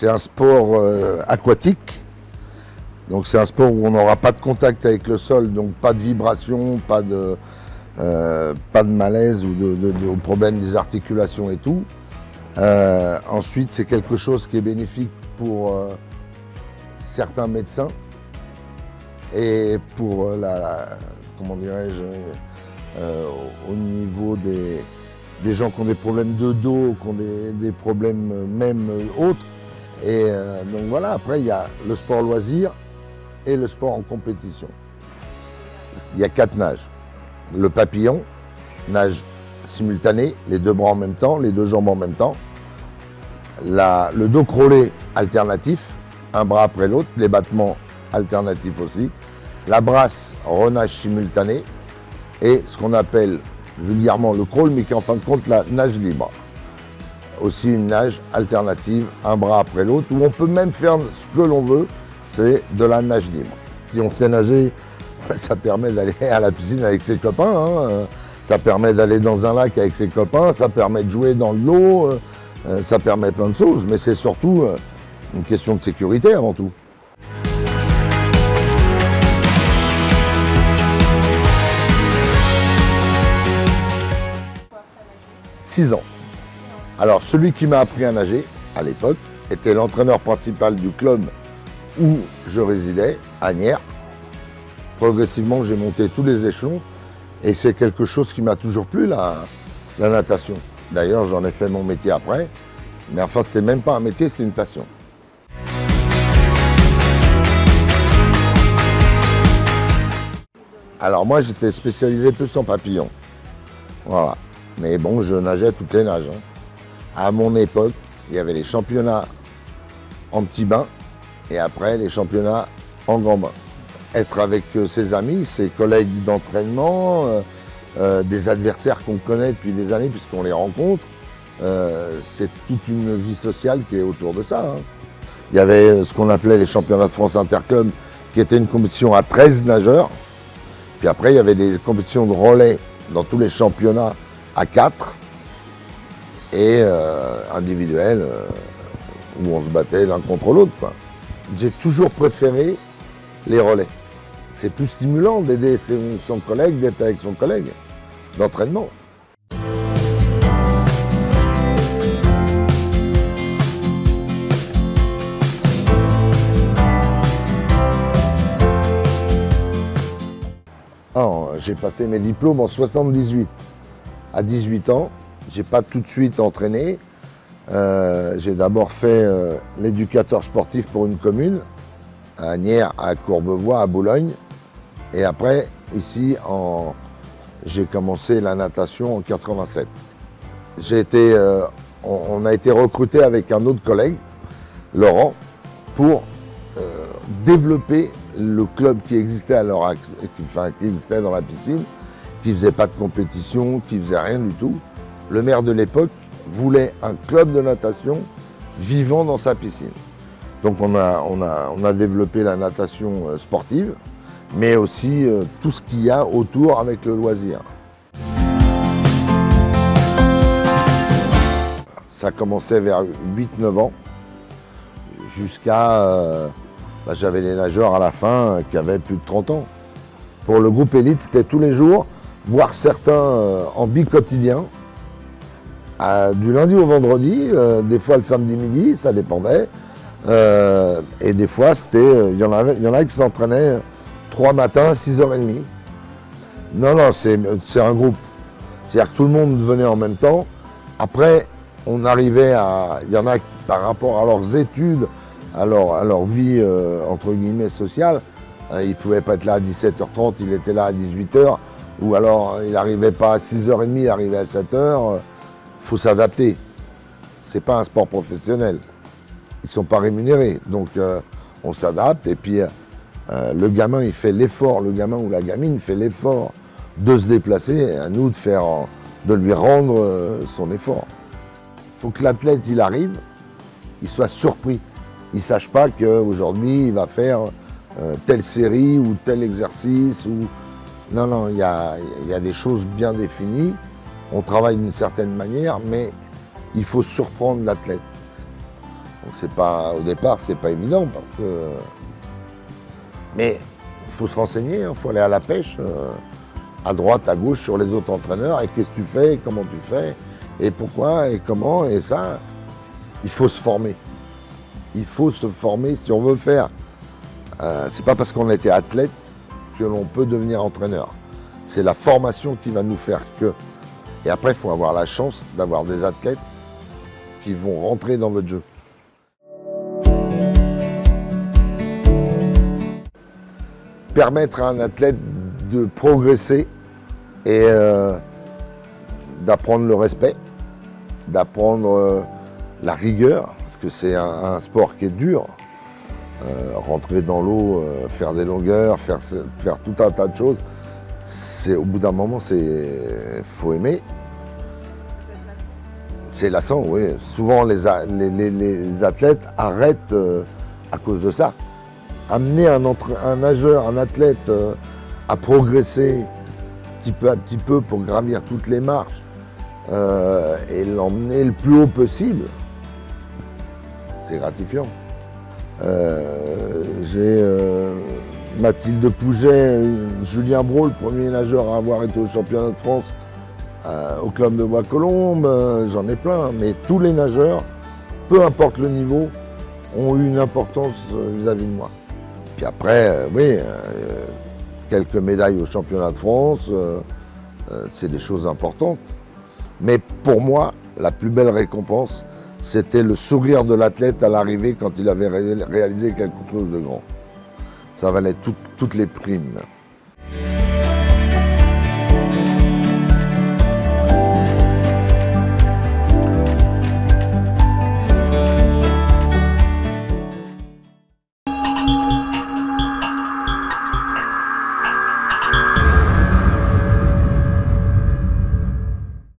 c'est un sport aquatique. Donc c'est un sport où on n'aura pas de contact avec le sol, donc pas de vibration, pas de malaise ou de problème des articulations et tout. Ensuite, c'est quelque chose qui est bénéfique pour certains médecins et pour comment dirais-je, au niveau des gens qui ont des problèmes de dos, qui ont des problèmes même autres. Et donc voilà, après il y a le sport loisir et le sport en compétition. Il y a 4 nages. Le papillon, nage simultané, les 2 bras en même temps, les 2 jambes en même temps. Le dos crawlé alternatif, un bras après l'autre, les battements alternatifs aussi. La brasse, renage simultané. Et ce qu'on appelle vulgairement le crawl, mais qui est en fin de compte la nage libre. Aussi une nage alternative, un bras après l'autre, où on peut même faire ce que l'on veut, c'est de la nage libre. Si on sait nager, ça permet d'aller à la piscine avec ses copains, hein. Ça permet d'aller dans un lac avec ses copains, ça permet de jouer dans l'eau, ça permet plein de choses, mais c'est surtout une question de sécurité avant tout. « 6 ans. Alors, celui qui m'a appris à nager, à l'époque, était l'entraîneur principal du club où je résidais, à Nières. Progressivement, j'ai monté tous les échelons et c'est quelque chose qui m'a toujours plu, la natation. D'ailleurs, j'en ai fait mon métier après, mais enfin, c'était même pas un métier, c'était une passion. Alors moi, j'étais spécialisé plus en papillon. Voilà. Mais bon, je nageais toutes les nages, hein. À mon époque, il y avait les championnats en petit bain et après les championnats en grand bain. Être avec ses amis, ses collègues d'entraînement, des adversaires qu'on connaît depuis des années puisqu'on les rencontre, c'est toute une vie sociale qui est autour de ça, hein. Il y avait ce qu'on appelait les championnats de France Interclub, qui était une compétition à 13 nageurs. Puis après, il y avait des compétitions de relais dans tous les championnats à 4 et individuels où on se battait l'un contre l'autre, quoi. J'ai toujours préféré les relais. C'est plus stimulant d'aider son collègue, d'être avec son collègue d'entraînement. J'ai passé mes diplômes en 78. À 18 ans, j'ai pas tout de suite entraîné. J'ai d'abord fait l'éducateur sportif pour une commune, à Nières, à Courbevoie, à Boulogne. Et après, ici, j'ai commencé la natation en 87. On a été recruté avec un autre collègue, Laurent, pour développer le club qui existait à l'heure actuelle, qui existait dans la piscine, qui ne faisait pas de compétition, qui ne faisait rien du tout. Le maire de l'époque voulait un club de natation vivant dans sa piscine. Donc on a développé la natation sportive, mais aussi tout ce qu'il y a autour avec le loisir. Ça commençait vers 8-9 ans, jusqu'à... j'avais les nageurs à la fin qui avaient plus de 30 ans. Pour le groupe élite, c'était tous les jours, voire certains en bi-quotidien, du lundi au vendredi, des fois le samedi midi, ça dépendait. Et des fois, il y en a qui s'entraînaient 3 matins à 6h30. Non, c'est un groupe. C'est-à-dire que tout le monde venait en même temps. Après, on arrivait à... Il y en a par rapport à leurs études, à leur vie, entre guillemets, sociale, ils ne pouvaient pas être là à 17h30, il était là à 18h, ou alors il n'arrivait pas à 6h30, il arrivait à 7h. Il faut s'adapter. Ce n'est pas un sport professionnel. Ils ne sont pas rémunérés. Donc on s'adapte et puis le gamin, il fait l'effort, le gamin ou la gamine fait l'effort de se déplacer, et à nous de lui rendre son effort. Il faut que l'athlète, il arrive, il soit surpris. Il ne sache pas qu'aujourd'hui, il va faire telle série ou tel exercice. Non, il y a des choses bien définies. On travaille d'une certaine manière, mais il faut surprendre l'athlète. Donc c'est pas, au départ, c'est pas évident parce que. Mais il faut se renseigner, il faut aller à la pêche, à droite, à gauche, sur les autres entraîneurs. Et qu'est-ce que tu fais, et comment tu fais, et pourquoi, et comment, et ça, il faut se former. Il faut se former si on veut faire. C'est pas parce qu'on a été athlète que l'on peut devenir entraîneur. C'est la formation qui va nous faire que. Et après, il faut avoir la chance d'avoir des athlètes qui vont rentrer dans votre jeu. Permettre à un athlète de progresser et d'apprendre le respect, d'apprendre la rigueur, parce que c'est un sport qui est dur. Rentrer dans l'eau, faire des longueurs, faire tout un tas de choses, au bout d'un moment, faut aimer. C'est lassant, oui. Souvent, les athlètes arrêtent à cause de ça. Amener un nageur, un athlète à progresser petit peu pour gravir toutes les marches et l'emmener le plus haut possible, c'est gratifiant. J'ai Mathilde Pouget, Julien Brault, le premier nageur à avoir été au championnat de France au club de Bois-Colombes, j'en ai plein, mais tous les nageurs, peu importe le niveau, ont eu une importance vis-à-vis de moi. Puis après, oui, quelques médailles au championnat de France, c'est des choses importantes. Mais pour moi, la plus belle récompense, c'était le sourire de l'athlète à l'arrivée quand il avait réalisé quelque chose de grand. Ça valait toutes les primes.